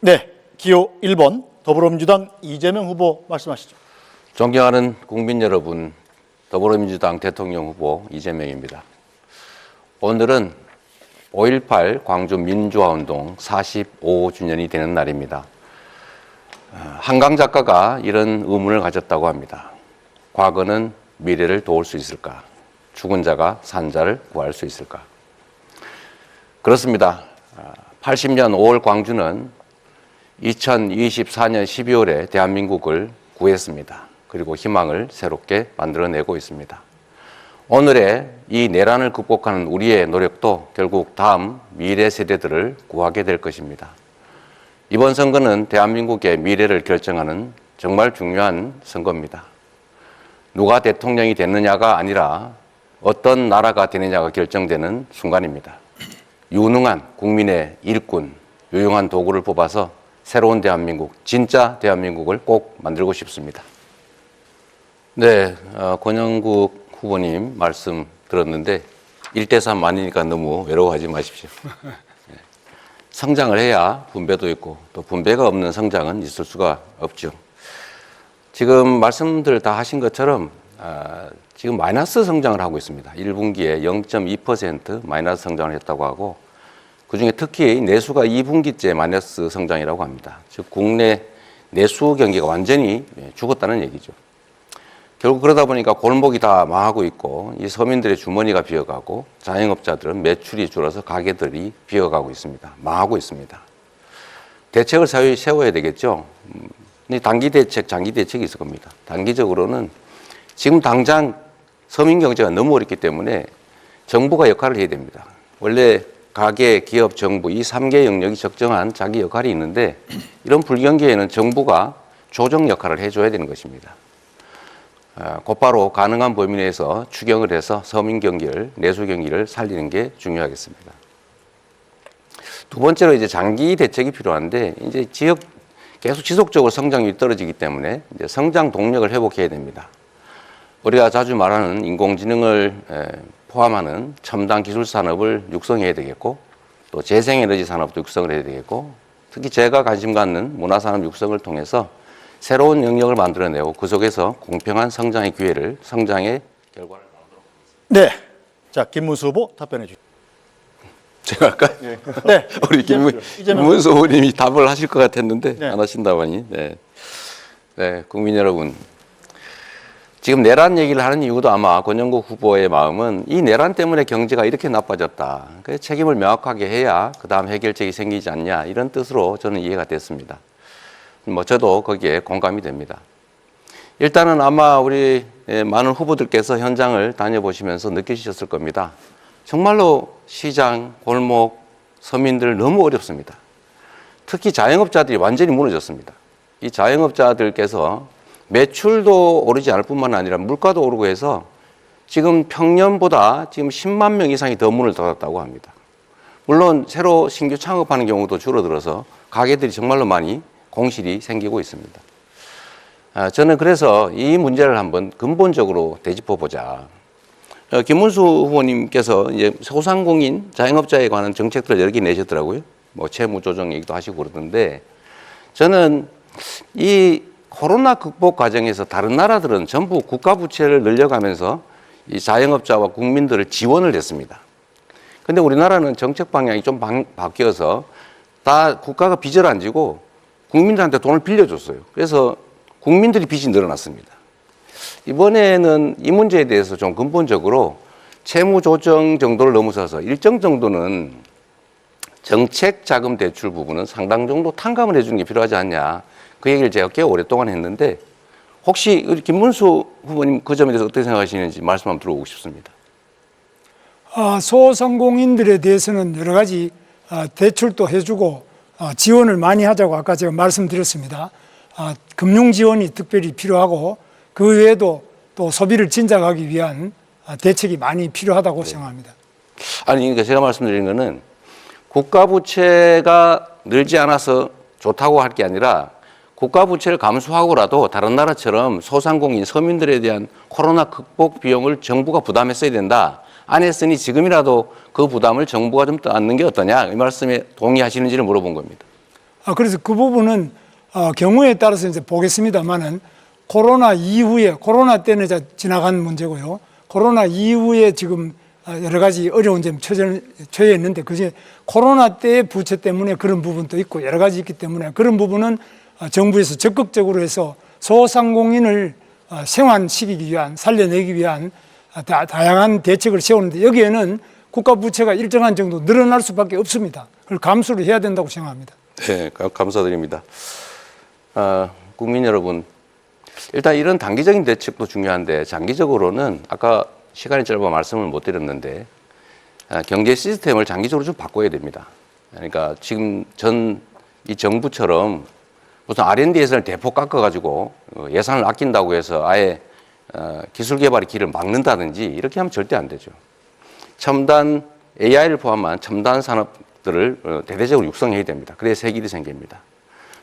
네, 기호 1번 더불어민주당 이재명 후보 말씀하시죠. 존경하는 국민 여러분, 더불어민주당 대통령 후보 이재명입니다. 오늘은 5.18 광주 민주화운동 45주년이 되는 날입니다. 한강 작가가 이런 의문을 가졌다고 합니다. 과거는 미래를 도울 수 있을까? 죽은 자가 산 자를 구할 수 있을까? 그렇습니다. 80년 5월 광주는 2024년 12월에 대한민국을 구했습니다. 그리고 희망을 새롭게 만들어내고 있습니다. 오늘의 이 내란을 극복하는 우리의 노력도 결국 다음 미래 세대들을 구하게 될 것입니다. 이번 선거는 대한민국의 미래를 결정하는 정말 중요한 선거입니다. 누가 대통령이 됐느냐가 아니라 어떤 나라가 되느냐가 결정되는 순간입니다. 유능한 국민의 일꾼, 유용한 도구를 뽑아서 새로운 대한민국, 진짜 대한민국을 꼭 만들고 싶습니다. 네, 권영국 후보님 말씀 들었는데 1대3 아니니까 너무 외로워하지 마십시오. 네. 성장을 해야 분배도 있고 또 분배가 없는 성장은 있을 수가 없죠. 지금 말씀들 다 하신 것처럼 지금 마이너스 성장을 하고 있습니다. 1분기에 0.2% 마이너스 성장을 했다고 하고 그중에 특히 내수가 2분기째 마이너스 성장이라고 합니다. 즉 국내 내수 경기가 완전히 죽었다는 얘기죠. 결국 그러다 보니까 골목이 다 망하고 있고 이 서민들의 주머니가 비어가고 자영업자들은 매출이 줄어서 가게들이 비어가고 있습니다. 망하고 있습니다. 대책을 세워야 되겠죠. 단기 대책, 장기 대책이 있을 겁니다. 단기적으로는 지금 당장 서민 경제가 너무 어렵기 때문에 정부가 역할을 해야 됩니다. 원래 가계, 기업, 정부 이 3개 영역이 적정한 자기 역할이 있는데 이런 불경기에는 정부가 조정 역할을 해줘야 되는 것입니다. 곧바로 가능한 범위 내에서 추경을 해서 서민 경기를, 내수 경기를 살리는 게 중요하겠습니다. 두 번째로 이제 장기 대책이 필요한데 이제 지역 계속 지속적으로 성장률이 떨어지기 때문에 이제 성장 동력을 회복해야 됩니다. 우리가 자주 말하는 인공지능을 포함하는 첨단 기술 산업을 육성해야 되겠고 또 재생에너지 산업도 육성을 해야 되겠고 특히 제가 관심 갖는 문화산업 육성을 통해서 새로운 영역을 만들어내고 그 속에서 공평한 성장의 기회를, 성장의 결과를 나오도록 하겠습니다. 네, 자 김문수 후보 답변해 주시죠. 제가 아까 네, 우리 김문수 후보님이 답을 하실 것 같았는데 네. 안 하신다고 하니 네, 국민 여러분 지금 내란 얘기를 하는 이유도 아마 권영국 후보의 마음은 이 내란 때문에 경제가 이렇게 나빠졌다. 그 책임을 명확하게 해야 그 다음 해결책이 생기지 않냐 이런 뜻으로 저는 이해가 됐습니다. 저도 거기에 공감이 됩니다. 일단은 아마 우리 많은 후보들께서 현장을 다녀보시면서 느끼셨을 겁니다. 정말로 시장, 골목, 서민들 너무 어렵습니다. 특히 자영업자들이 완전히 무너졌습니다. 이 자영업자들께서 매출도 오르지 않을 뿐만 아니라 물가도 오르고 해서 지금 평년보다 지금 10만 명 이상이 더 문을 닫았다고 합니다. 물론 새로 신규 창업하는 경우도 줄어들어서 가게들이 정말로 많이 공실이 생기고 있습니다. 저는 그래서 이 문제를 한번 근본적으로 되짚어보자. 김문수 후보님께서 이제 소상공인 자영업자에 관한 정책들을 여러 개 내셨더라고요. 뭐 채무 조정 얘기도 하시고 그러던데 저는 이 코로나 극복 과정에서 다른 나라들은 전부 국가 부채를 늘려가면서 이 자영업자와 국민들을 지원을 했습니다. 근데 우리나라는 정책 방향이 좀 바뀌어서 다 국가가 빚을 안 지고 국민들한테 돈을 빌려줬어요. 그래서 국민들이 빚이 늘어났습니다. 이번에는 이 문제에 대해서 좀 근본적으로 채무 조정 정도를 넘어서서 일정 정도는 정책 자금 대출 부분은 상당 정도 탕감을 해주는 게 필요하지 않냐. 그 얘기를 제가 꽤 오랫동안 했는데 혹시 우리 김문수 후보님 그 점에 대해서 어떻게 생각하시는지 말씀 한번 들어보고 싶습니다. 소상공인들에 대해서는 여러 가지 대출도 해주고 지원을 많이 하자고 아까 제가 말씀드렸습니다. 금융 지원이 특별히 필요하고 그 외에도 또 소비를 진작하기 위한 대책이 많이 필요하다고 생각합니다. 아니 그러니까 제가 말씀드린 거는 국가 부채가 늘지 않아서 좋다고 할 게 아니라 국가 부채를 감수하고라도 다른 나라처럼 소상공인 서민들에 대한 코로나 극복 비용을 정부가 부담했어야 된다. 안 했으니 지금이라도 그 부담을 정부가 좀 떠안는 게 어떠냐 이 말씀에 동의하시는지를 물어본 겁니다. 그래서 그 부분은 경우에 따라서 이제 보겠습니다만은 코로나 이후에, 코로나 때는 이제 지나간 문제고요. 코로나 이후에 지금 여러 가지 어려운 점 처해 있는데, 그게 코로나 때의 부채 때문에 그런 부분도 있고 여러 가지 있기 때문에 그런 부분은 정부에서 적극적으로 해서 소상공인을 생환시키기 위한, 살려내기 위한 다양한 대책을 세우는데, 여기에는 국가 부채가 일정한 정도 늘어날 수밖에 없습니다. 그걸 감수를 해야 된다고 생각합니다. 네, 감사드립니다. 국민 여러분, 일단 이런 단기적인 대책도 중요한데 장기적으로는 아까 시간이 짧아 말씀을 못 드렸는데 경제 시스템을 장기적으로 좀 바꿔야 됩니다. 그러니까 지금 이 정부처럼 무슨 R&D 예산을 대폭 깎아가지고 예산을 아낀다고 해서 아예 기술 개발의 길을 막는다든지 이렇게 하면 절대 안 되죠. 첨단 AI를 포함한 첨단 산업들을 대대적으로 육성해야 됩니다. 그래야 새 길이 생깁니다.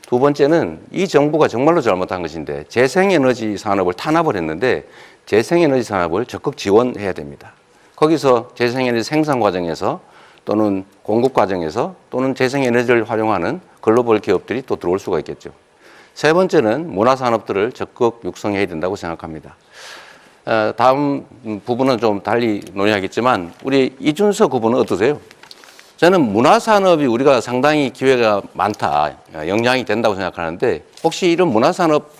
두 번째는 이 정부가 정말로 잘못한 것인데 재생에너지 산업을 탄압을 했는데 재생에너지 산업을 적극 지원해야 됩니다. 거기서 재생에너지 생산 과정에서 또는 공급 과정에서 또는 재생에너지를 활용하는 글로벌 기업들이 또 들어올 수가 있겠죠. 세 번째는 문화산업들을 적극 육성해야 된다고 생각합니다. 다음 부분은 좀 달리 논의하겠지만 우리 이준석 후보는 어떠세요? 저는 문화산업이 우리가 상당히 기회가 많다, 영향이 된다고 생각하는데 혹시 이런 문화산업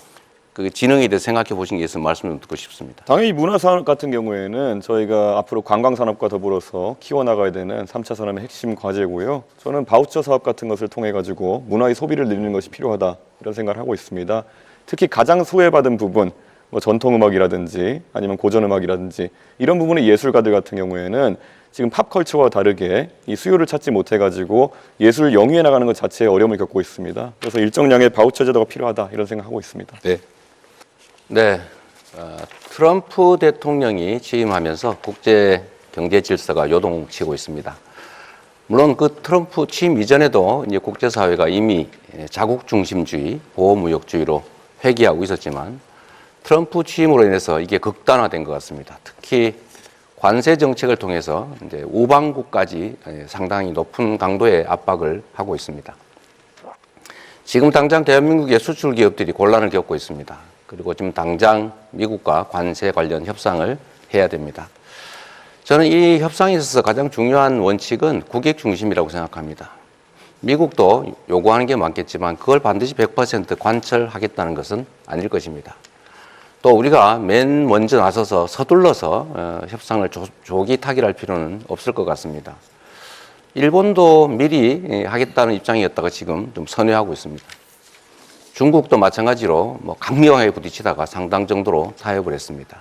그 진흥에 대해 생각해 보신 게 있으면 말씀 좀 듣고 싶습니다. 당연히 문화산업 같은 경우에는 저희가 앞으로 관광산업과 더불어서 키워나가야 되는 3차 산업의 핵심 과제고요. 저는 바우처 사업 같은 것을 통해 가지고 문화의 소비를 늘리는 것이 필요하다 이런 생각을 하고 있습니다. 특히 가장 소외받은 부분, 뭐 전통음악이라든지 아니면 고전음악이라든지 이런 부분의 예술가들 같은 경우에는 지금 팝컬처와 다르게 이 수요를 찾지 못해가지고 예술을 영위해 나가는 것 자체에 어려움을 겪고 있습니다. 그래서 일정량의 바우처 제도가 필요하다 이런 생각하고 있습니다. 네. 트럼프 대통령이 취임하면서 국제 경제 질서가 요동치고 있습니다. 물론 그 트럼프 취임 이전에도 이제 국제사회가 이미 자국 중심주의, 보호무역주의로 회귀하고 있었지만 트럼프 취임으로 인해서 이게 극단화된 것 같습니다. 특히 관세 정책을 통해서 이제 우방국까지 상당히 높은 강도의 압박을 하고 있습니다. 지금 당장 대한민국의 수출 기업들이 곤란을 겪고 있습니다. 그리고 지금 당장 미국과 관세 관련 협상을 해야 됩니다. 저는 이 협상에 있어서 가장 중요한 원칙은 국익 중심이라고 생각합니다. 미국도 요구하는 게 많겠지만 그걸 반드시 100% 관철하겠다는 것은 아닐 것입니다. 또 우리가 맨 먼저 나서서 서둘러서 협상을 조기 타결할 필요는 없을 것 같습니다. 일본도 미리 하겠다는 입장이었다가 지금 좀 선회하고 있습니다. 중국도 마찬가지로 강력하게 부딪히다가 상당 정도로 타협을 했습니다.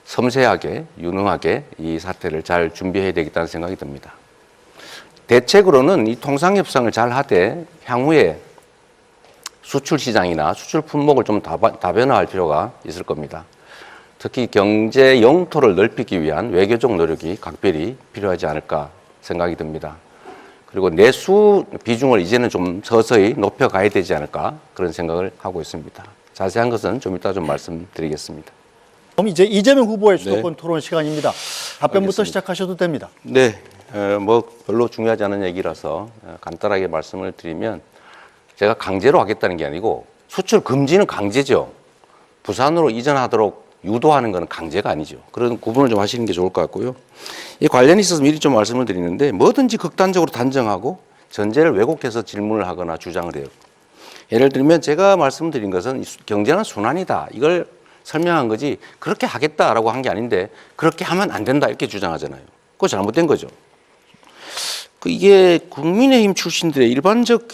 섬세하게, 유능하게 이 사태를 잘 준비해야 되겠다는 생각이 듭니다. 대책으로는 이 통상협상을 잘 하되 향후에 수출 시장이나 수출 품목을 좀 다변화할 필요가 있을 겁니다. 특히 경제 영토를 넓히기 위한 외교적 노력이 각별히 필요하지 않을까 생각이 듭니다. 그리고 내수 비중을 이제는 좀 서서히 높여가야 되지 않을까 그런 생각을 하고 있습니다. 자세한 것은 좀 이따 좀 말씀드리겠습니다. 그럼 이제 이재명 후보의 수도권 토론 시간입니다. 답변부터 알겠습니다. 시작하셔도 됩니다. 네, 별로 중요하지 않은 얘기라서 간단하게 말씀을 드리면 제가 강제로 하겠다는 게 아니고 수출 금지는 강제죠. 부산으로 이전하도록 유도하는 것은 강제가 아니죠. 그런 구분을 좀 하시는 게 좋을 것 같고요. 이 관련이 있어서 미리 좀 말씀을 드리는데 뭐든지 극단적으로 단정하고 전제를 왜곡해서 질문을 하거나 주장을 해요. 예를 들면 제가 말씀드린 것은 경제는 순환이다. 이걸 설명한 거지 그렇게 하겠다라고 한 게 아닌데 그렇게 하면 안 된다 이렇게 주장하잖아요. 그거 잘못된 거죠. 이게 국민의힘 출신들의 일반적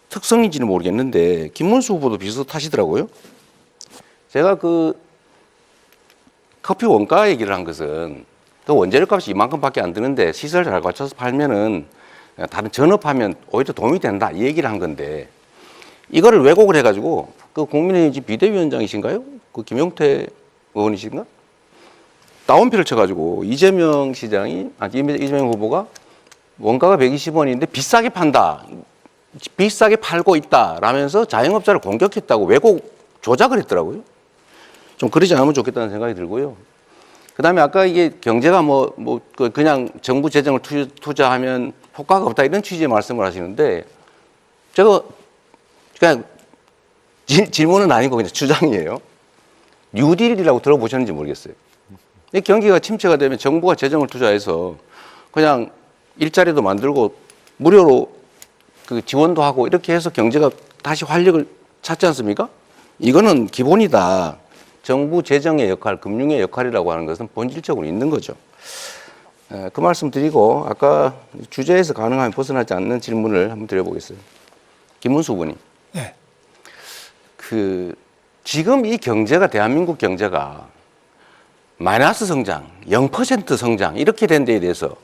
특성인지는 모르겠는데 김문수 후보도 비슷하시더라고요. 제가 커피 원가 얘기를 한 것은 그 원재료 값이 이만큼밖에 안 드는데 시설 잘 갖춰서 팔면은 다른 전업하면 오히려 도움이 된다 이 얘기를 한 건데 이거를 왜곡을 해가지고 그 국민의힘 비대위원장이신가요? 그 김용태 의원이신가? 다운표를 쳐가지고 이재명 후보가 원가가 120원인데 비싸게 판다. 비싸게 팔고 있다 라면서 자영업자를 공격했다고 왜곡 조작을 했더라고요. 좀 그러지 않으면 좋겠다는 생각이 들고요. 그 다음에 아까 이게 경제가 그냥 정부 재정을 투자하면 효과가 없다 이런 취지의 말씀을 하시는데 제가 그냥 질문은 아니고 그냥 주장이에요. 뉴딜이라고 들어보셨는지 모르겠어요. 이 경기가 침체가 되면 정부가 재정을 투자해서 그냥 일자리도 만들고 무료로 그 지원도 하고 이렇게 해서 경제가 다시 활력을 찾지 않습니까? 이거는 기본이다. 정부 재정의 역할, 금융의 역할이라고 하는 것은 본질적으로 있는 거죠. 그 말씀 드리고 아까 주제에서 가능하면 벗어나지 않는 질문을 한번 드려보겠어요. 김문수 후보님. 네. 지금 이 경제가 대한민국 경제가 마이너스 성장, 0% 성장 이렇게 된 데에 대해서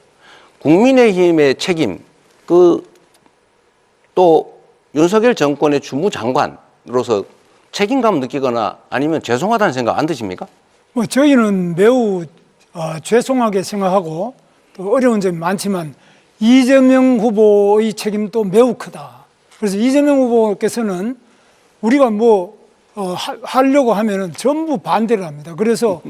국민의힘의 책임, 또 윤석열 정권의 주무장관으로서 책임감 느끼거나 아니면 죄송하다는 생각 안 드십니까? 뭐 저희는 매우 죄송하게 생각하고 또 어려운 점이 많지만 이재명 후보의 책임도 매우 크다. 그래서 이재명 후보께서는 우리가 하려고 하면은 전부 반대를 합니다. 그래서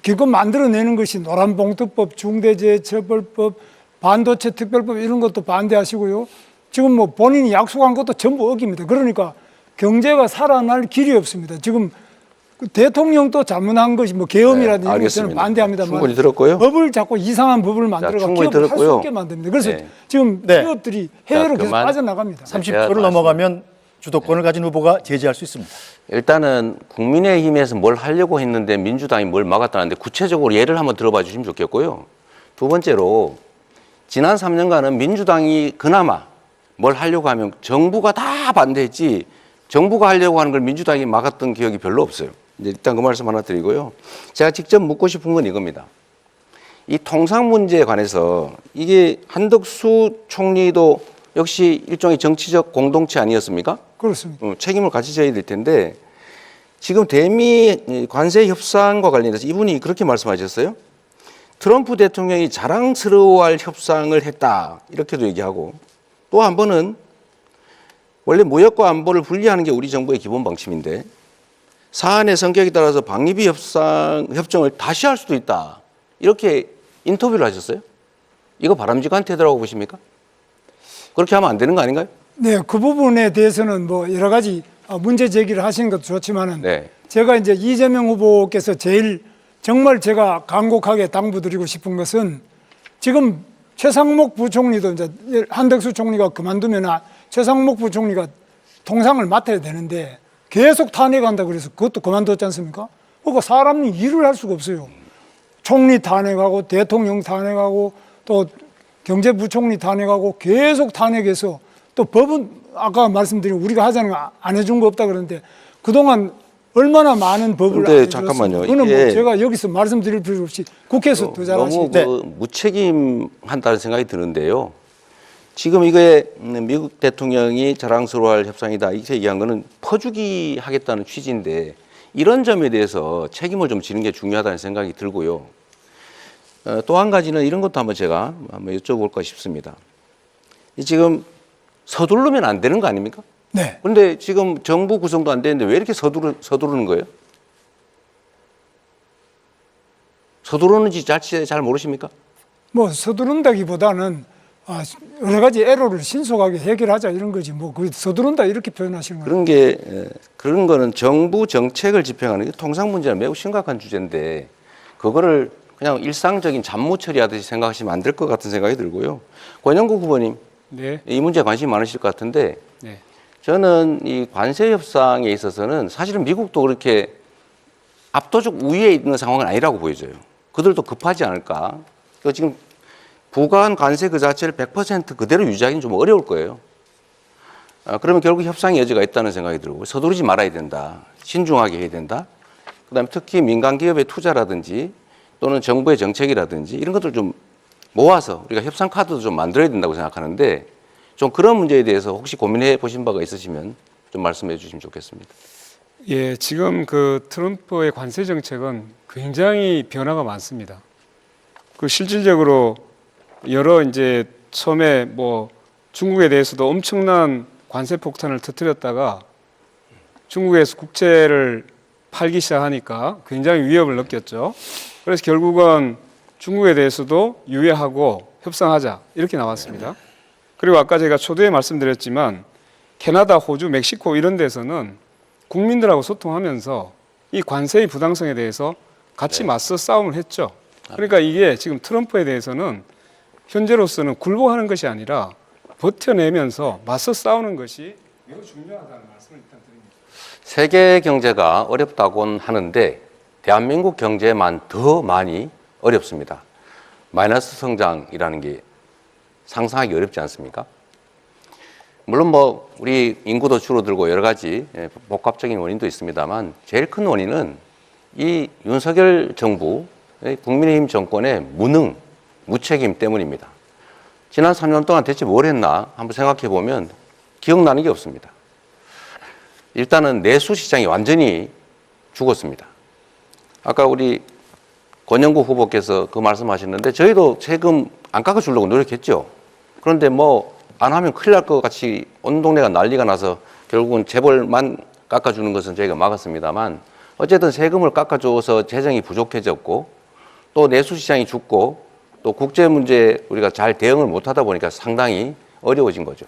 기껏 만들어내는 것이 노란봉투법, 중대재해처벌법, 반도체 특별법 이런 것도 반대하시고요. 지금 본인이 약속한 것도 전부 어깁니다. 그러니까 경제가 살아날 길이 없습니다. 지금 대통령도 잘못한 것이 계엄이라든지 이런 것은 반대합니다만 충분히 들었고요. 법을 자꾸 이상한 법을 만들어가 기업을 할 수 없게 만듭니다. 그래서 지금 기업들이 해외로 계속 빠져나갑니다. 30초를 넘어가면 주도권을 가진 후보가 제지할 수 있습니다. 일단은 국민의힘에서 뭘 하려고 했는데 민주당이 뭘 막았다는데 구체적으로 예를 한번 들어봐 주시면 좋겠고요. 두 번째로 지난 3년간은 민주당이 그나마 뭘 하려고 하면 정부가 다 반대했지 정부가 하려고 하는 걸 민주당이 막았던 기억이 별로 없어요. 이제 일단 그 말씀 하나 드리고요. 제가 직접 묻고 싶은 건 이겁니다. 이 통상 문제에 관해서 이게 한덕수 총리도 역시 일종의 정치적 공동체 아니었습니까? 그렇습니다. 책임을 같이 져야 될 텐데 지금 대미 관세 협상과 관련해서 이분이 그렇게 말씀하셨어요. 트럼프 대통령이 자랑스러워할 협상을 했다 이렇게도 얘기하고 또 한 번은 원래 무역과 안보를 분리하는 게 우리 정부의 기본 방침인데 사안의 성격에 따라서 방위비 협정을 다시 할 수도 있다 이렇게 인터뷰를 하셨어요. 이거 바람직한 태도라고 보십니까? 그렇게 하면 안 되는 거 아닌가요? 네, 그 부분에 대해서는 여러 가지 문제 제기를 하시는 것도 좋지만은 제가 이제 이재명 후보께서 제일 정말 제가 간곡하게 당부드리고 싶은 것은 지금 최상목 부총리도 이제 한덕수 총리가 그만두면 최상목 부총리가 통상을 맡아야 되는데 계속 탄핵한다 그래서 그것도 그만뒀지 않습니까? 그러니까 사람이 일을 할 수가 없어요. 총리 탄핵하고 대통령 탄핵하고 또 경제부총리 탄핵하고 계속 탄핵해서 또 법은 아까 말씀드린 우리가 하자는 거 안 해준 거 없다 그러는데 그동안 얼마나 많은 법을 안 해줬어요. 잠깐만요. 그거는 제가 여기서 말씀드릴 필요 없이 국회에서 더 잘하시고 너무 무책임한다는 생각이 드는데요. 지금 이게 미국 대통령이 자랑스러워할 협상이다 이렇게 얘기한 거는 퍼주기 하겠다는 취지인데 이런 점에 대해서 책임을 좀 지는 게 중요하다는 생각이 들고요. 또 한 가지는 이런 것도 한번 제가 한번 여쭤볼까 싶습니다. 지금 서두르면 안 되는 거 아닙니까? 네. 그런데 지금 정부 구성도 안 되는데 왜 이렇게 서두르는 거예요? 서두르는지 잘 모르십니까? 서두른다기보다는 여러 가지 애로를 신속하게 해결하자 이런 거지 그 서두른다 이렇게 표현하시는 거예요. 그런 거는 정부 정책을 집행하는 게 통상 문제는 매우 심각한 주제인데 그거를 그냥 일상적인 잡무 처리하듯이 생각하시면 안 될 것 같은 생각이 들고요. 권영국 후보님, 이 문제에 관심이 많으실 것 같은데 저는 이 관세 협상에 있어서는 사실은 미국도 그렇게 압도적 우위에 있는 상황은 아니라고 보여져요. 그들도 급하지 않을까. 지금 부과한 관세 그 자체를 100% 그대로 유지하기는 좀 어려울 거예요. 그러면 결국 협상의 여지가 있다는 생각이 들고 서두르지 말아야 된다. 신중하게 해야 된다. 그다음에 특히 민간 기업의 투자라든지 또는 정부의 정책이라든지 이런 것들 좀 모아서 우리가 협상 카드도 좀 만들어야 된다고 생각하는데 좀 그런 문제에 대해서 혹시 고민해 보신 바가 있으시면 좀 말씀해 주시면 좋겠습니다. 예, 지금 그 트럼프의 관세 정책은 굉장히 변화가 많습니다. 실질적으로 여러 이제 처음에 중국에 대해서도 엄청난 관세 폭탄을 터뜨렸다가 중국에서 국채를 팔기 시작하니까 굉장히 위협을 느꼈죠. 그래서 결국은 중국에 대해서도 유예하고 협상하자 이렇게 나왔습니다. 그리고 아까 제가 초두에 말씀드렸지만 캐나다, 호주, 멕시코 이런 데서는 국민들하고 소통하면서 이 관세의 부당성에 대해서 같이 맞서 싸움을 했죠. 그러니까 이게 지금 트럼프에 대해서는 현재로서는 굴복하는 것이 아니라 버텨내면서 맞서 싸우는 것이 매우 중요하다는 말씀을 일단 드립니다. 세계 경제가 어렵다고는 하는데 대한민국 경제만 더 많이 어렵습니다. 마이너스 성장이라는 게 상상하기 어렵지 않습니까? 물론 뭐 우리 인구도 줄어들고 여러 가지 복합적인 원인도 있습니다만 제일 큰 원인은 이 윤석열 정부, 국민의힘 정권의 무능, 무책임 때문입니다. 지난 3년 동안 대체 뭘 했나 한번 생각해 보면 기억나는 게 없습니다. 일단은 내수 시장이 완전히 죽었습니다. 아까 우리 권영구 후보께서 그 말씀하셨는데 저희도 세금 안 깎아주려고 노력했죠. 그런데 뭐 안 하면 큰일 날 것 같이 온 동네가 난리가 나서 결국은 재벌만 깎아주는 것은 저희가 막았습니다만 어쨌든 세금을 깎아줘서 재정이 부족해졌고 또 내수 시장이 죽고 또 국제 문제 우리가 잘 대응을 못하다 보니까 상당히 어려워진 거죠.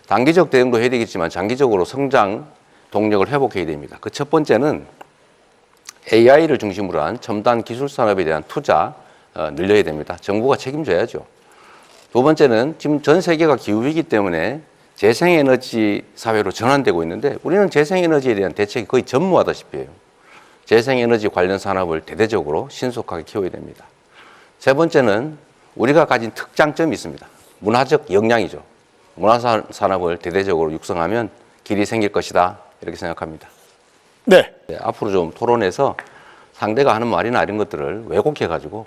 단기적 대응도 해야 되겠지만 장기적으로 성장 동력을 회복해야 됩니다. 그 첫 번째는 AI를 중심으로 한 첨단 기술 산업에 대한 투자 늘려야 됩니다. 정부가 책임져야죠. 두 번째는 지금 전 세계가 기후위기 때문에 재생에너지 사회로 전환되고 있는데 우리는 재생에너지에 대한 대책이 거의 전무하다시피 해요. 재생에너지 관련 산업을 대대적으로 신속하게 키워야 됩니다. 세 번째는 우리가 가진 특장점이 있습니다. 문화적 역량이죠. 문화산업을 대대적으로 육성하면 길이 생길 것이다 이렇게 생각합니다. 네. 앞으로 좀 토론해서 상대가 하는 말이나 이런 것들을 왜곡해가지고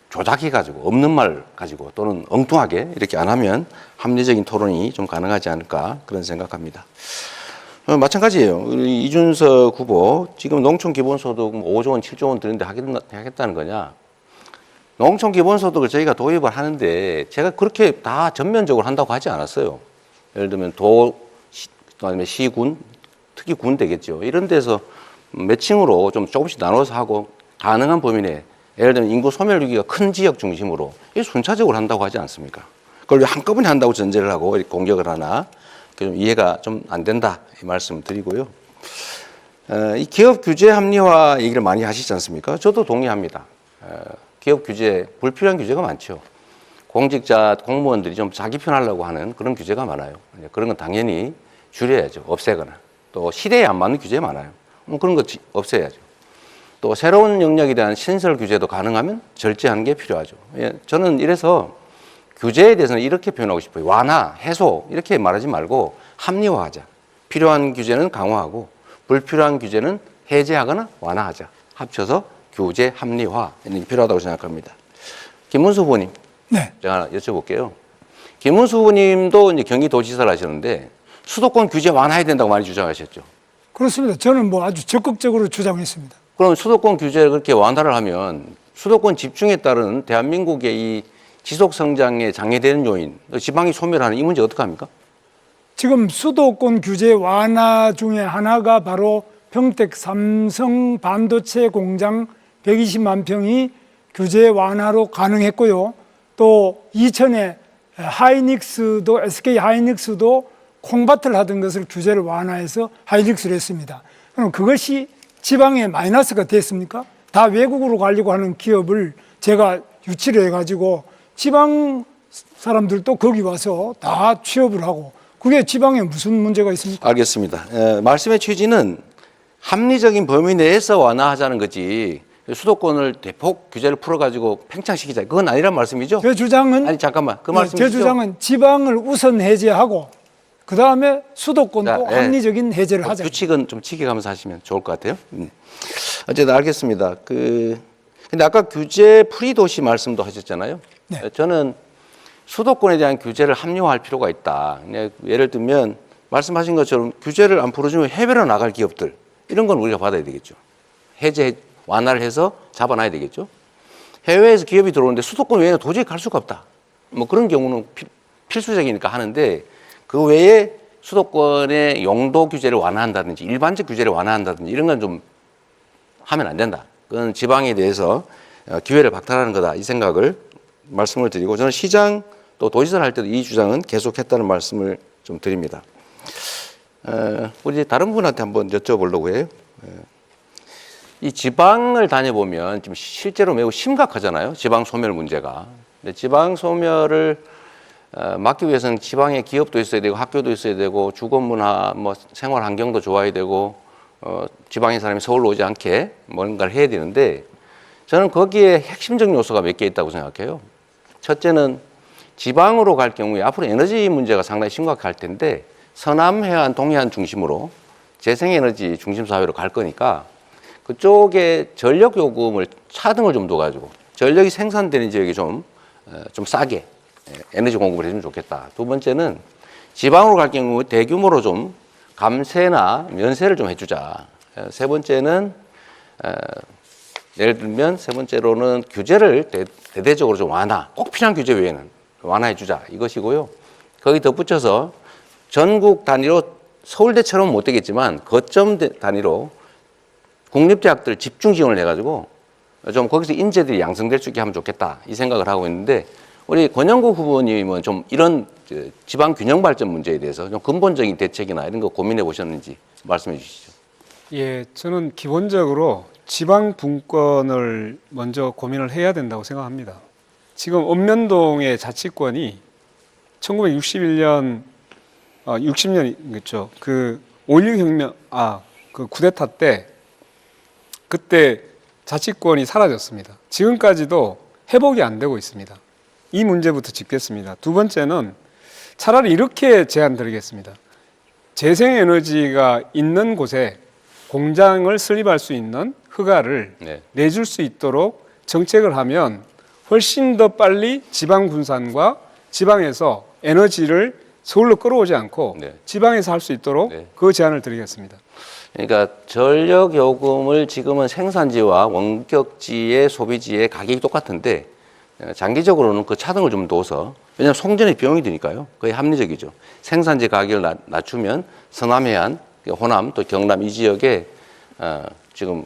조작해가지고 없는 말 가지고 또는 엉뚱하게 이렇게 안 하면 합리적인 토론이 좀 가능하지 않을까 그런 생각합니다. 마찬가지예요. 우리 이준석 후보 지금 농촌 기본소득 5조 원, 7조 원 드는데 하겠다는 거냐? 농촌 기본소득을 저희가 도입을 하는데 제가 그렇게 다 전면적으로 한다고 하지 않았어요. 예를 들면 아니면 시군, 특히 군 되겠죠. 이런 데서 매칭으로 좀 조금씩 나눠서 하고 가능한 범위 내에 예를 들면 인구 소멸 위기가 큰 지역 중심으로 이 순차적으로 한다고 하지 않습니까? 그걸 왜 한꺼번에 한다고 전제를 하고 공격을 하나 좀 이해가 좀 안 된다 이 말씀 드리고요. 이 기업 규제 합리화 얘기를 많이 하시지 않습니까? 저도 동의합니다. 기업 규제 불필요한 규제가 많죠. 공직자 공무원들이 좀 자기 편하려고 하는 그런 규제가 많아요. 그런 건 당연히 줄여야죠. 없애거나 또 시대에 안 맞는 규제 많아요. 그런 거 없애야죠. 또 새로운 영역에 대한 신설 규제도 가능하면 절제하는 게 필요하죠. 저는 이래서 규제에 대해서는 이렇게 표현하고 싶어요. 완화, 해소 이렇게 말하지 말고 합리화하자. 필요한 규제는 강화하고 불필요한 규제는 해제하거나 완화하자. 합쳐서 규제 합리화 이런 게 필요하다고 생각합니다. 김문수 후보님, 네. 제가 여쭤볼게요. 김문수 후보님도 이제 경기도지사를 하셨는데 수도권 규제 완화해야 된다고 많이 주장하셨죠. 그렇습니다. 저는 뭐 아주 적극적으로 주장했습니다. 그럼 수도권 규제를 그렇게 완화를 하면 수도권 집중에 따른 대한민국의 이 지속 성장에 장애되는 요인, 지방이 소멸하는 이 문제 어떡합니까? 지금 수도권 규제 완화 중에 하나가 바로 평택 삼성 반도체 공장 120만 평이 규제 완화로 가능했고요. 또 이천에 하이닉스도 SK 하이닉스도 콩밭을 하던 것을 규제를 완화해서 하이닉스를 했습니다. 그럼 그것이 지방에 마이너스가 됐습니까? 다 외국으로 가려고 하는 기업을 제가 유치를 해가지고 지방 사람들도 거기 와서 다 취업을 하고 그게 지방에 무슨 문제가 있습니까? 알겠습니다. 말씀의 취지는 합리적인 범위 내에서 완화하자는 거지 수도권을 대폭 규제를 풀어가지고 팽창시키자 그건 아니란 말씀이죠? 제 주장은 아니 잠깐만 그 제 말씀이시죠? 주장은 지방을 우선 해제하고 그 다음에 수도권도 자, 합리적인 해제를 하자. 규칙은 좀 지켜가면서 하시면 좋을 것 같아요. 어쨌든 알겠습니다. 근데 아까 규제 프리 도시 말씀도 하셨잖아요. 네. 저는 수도권에 대한 규제를 합리화할 필요가 있다. 예를 들면 말씀하신 것처럼 규제를 안 풀어주면 해외로 나갈 기업들 이런 건 우리가 받아야 되겠죠. 해제 완화를 해서 잡아놔야 되겠죠. 해외에서 기업이 들어오는데 수도권 외에는 도저히 갈 수가 없다. 뭐 그런 경우는 필수적이니까 하는데 그 외에 수도권의 용도 규제를 완화한다든지 일반적 규제를 완화한다든지 이런 건 좀 하면 안 된다. 그건 지방에 대해서 기회를 박탈하는 거다. 이 생각을 말씀을 드리고 저는 시장 또 도지사를 할 때도 이 주장은 계속했다는 말씀을 좀 좀 드립니다. 우리 다른 분한테 한번 여쭤보려고 해요. 이 지방을 다녀보면 지금 실제로 매우 심각하잖아요. 지방 소멸 문제가. 근데 지방 소멸을 막기 위해서는 지방에 기업도 있어야 되고 학교도 있어야 되고 주거 문화, 뭐 생활 환경도 좋아야 되고 지방의 사람이 서울로 오지 않게 뭔가를 해야 되는데 저는 거기에 핵심적 요소가 몇 개 있다고 생각해요. 첫째는 지방으로 갈 경우에 앞으로 에너지 문제가 상당히 심각할 텐데 서남 해안, 동해안 중심으로 재생에너지 중심 사회로 갈 거니까 그쪽에 전력 요금을 차등을 좀 둬가지고 전력이 생산되는 지역에 좀 싸게 에너지 공급을 해주면 좋겠다. 두 번째는 지방으로 갈 경우 대규모로 좀 감세나 면세를 좀 해주자. 세 번째는 예를 들면 세 번째로는 규제를 대대적으로 좀 완화, 꼭 필요한 규제 외에는 완화해주자 이것이고요. 거기 덧붙여서 전국 단위로 서울대처럼 못 되겠지만 거점 단위로 국립대학들 집중 지원을 해가지고 좀 거기서 인재들이 양성될 수 있게 하면 좋겠다 이 생각을 하고 있는데 우리 권영국 후보님은 좀 이런 지방 균형 발전 문제에 대해서 좀 근본적인 대책이나 이런 거 고민해 보셨는지 말씀해 주시죠. 예, 저는 기본적으로 지방 분권을 먼저 고민을 해야 된다고 생각합니다. 지금 읍면동의 자치권이 1961년, 60년이겠죠. 그 5.16 혁명, 그 쿠데타 때 그때 자치권이 사라졌습니다. 지금까지도 회복이 안 되고 있습니다. 이 문제부터 짚겠습니다. 두 번째는 차라리 이렇게 제안 드리겠습니다. 재생에너지가 있는 곳에 공장을 설립할 수 있는 허가를 내줄 수 있도록 정책을 하면 훨씬 더 빨리 지방 분산과 지방에서 에너지를 서울로 끌어오지 않고 지방에서 할 수 있도록 그 제안을 드리겠습니다. 그러니까 전력 요금을 지금은 생산지와 원격지의 소비지의 가격이 똑같은데 장기적으로는 그 차등을 좀 둬서 왜냐하면 송전의 비용이 드니까요. 거의 합리적이죠. 생산지 가격을 낮추면 서남해안, 호남 또 경남 이 지역에 지금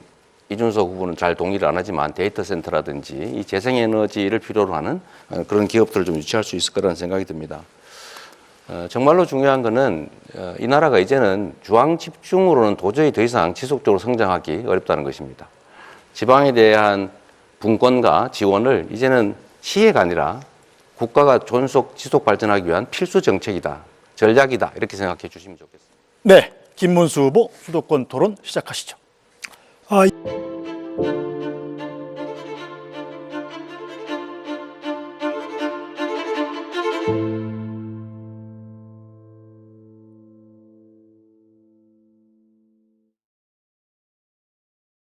이준석 후보는 잘 동의를 안 하지만 데이터 센터라든지 이 재생에너지를 필요로 하는 그런 기업들을 좀 유치할 수 있을 거라는 생각이 듭니다. 정말로 중요한 거는 이 나라가 이제는 중앙 집중으로는 도저히 더 이상 지속적으로 성장하기 어렵다는 것입니다. 지방에 대한 분권과 지원을 이제는 시혜가 아니라 국가가 존속 지속 발전하기 위한 필수 정책이다, 전략이다 이렇게 생각해 주시면 좋겠습니다. 네, 김문수 후보 수도권 토론 시작하시죠.